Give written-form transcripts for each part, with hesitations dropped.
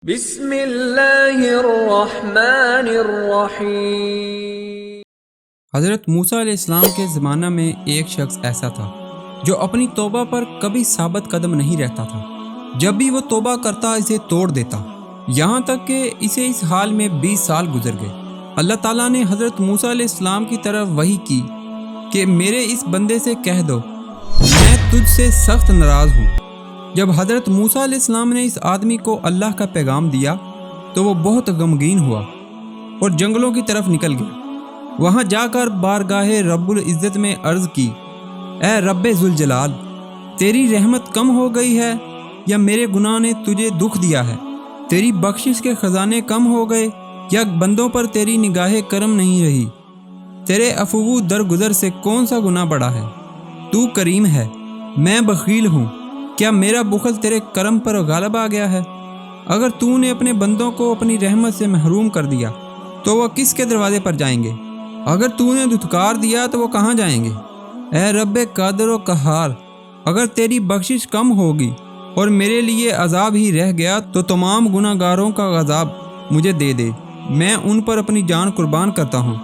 بسم اللہ الرحمن الرحیم۔ حضرت موسیٰ علیہ السلام کے زمانہ میں ایک شخص ایسا تھا جو اپنی توبہ پر کبھی ثابت قدم نہیں رہتا تھا۔ جب بھی وہ توبہ کرتا اسے توڑ دیتا، یہاں تک کہ اسے اس حال میں 20 سال گزر گئے۔ اللہ تعالیٰ نے حضرت موسیٰ علیہ السلام کی طرف وحی کی کہ میرے اس بندے سے کہہ دو میں تجھ سے سخت ناراض ہوں۔ جب حضرت موسیٰ علیہ السلام نے اس آدمی کو اللہ کا پیغام دیا تو وہ بہت غمگین ہوا اور جنگلوں کی طرف نکل گیا۔ وہاں جا کر بارگاہ رب العزت میں عرض کی، اے رب ذوالجلال، تیری رحمت کم ہو گئی ہے یا میرے گناہ نے تجھے دکھ دیا ہے؟ تیری بخشش کے خزانے کم ہو گئے یا بندوں پر تیری نگاہ کرم نہیں رہی؟ تیرے عفو درگزر سے کون سا گناہ بڑا ہے؟ تو کریم ہے، میں بخیل ہوں، کیا میرا بخل تیرے کرم پر غالب آ گیا ہے؟ اگر تو نے اپنے بندوں کو اپنی رحمت سے محروم کر دیا تو وہ کس کے دروازے پر جائیں گے؟ اگر تو نے دھتکار دیا تو وہ کہاں جائیں گے؟ اے رب قادر و قہار، اگر تیری بخشش کم ہوگی اور میرے لیے عذاب ہی رہ گیا تو تمام گناہ گاروں کا عذاب مجھے دے دے، میں ان پر اپنی جان قربان کرتا ہوں۔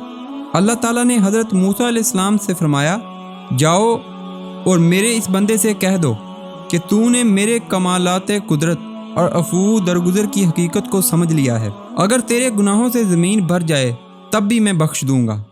اللہ تعالیٰ نے حضرت موسیٰ علیہ السلام سے فرمایا، جاؤ اور میرے اس بندے سے کہہ دو کہ تو نے میرے کمالات قدرت اور عفو درگزر کی حقیقت کو سمجھ لیا ہے۔ اگر تیرے گناہوں سے زمین بھر جائے تب بھی میں بخش دوں گا۔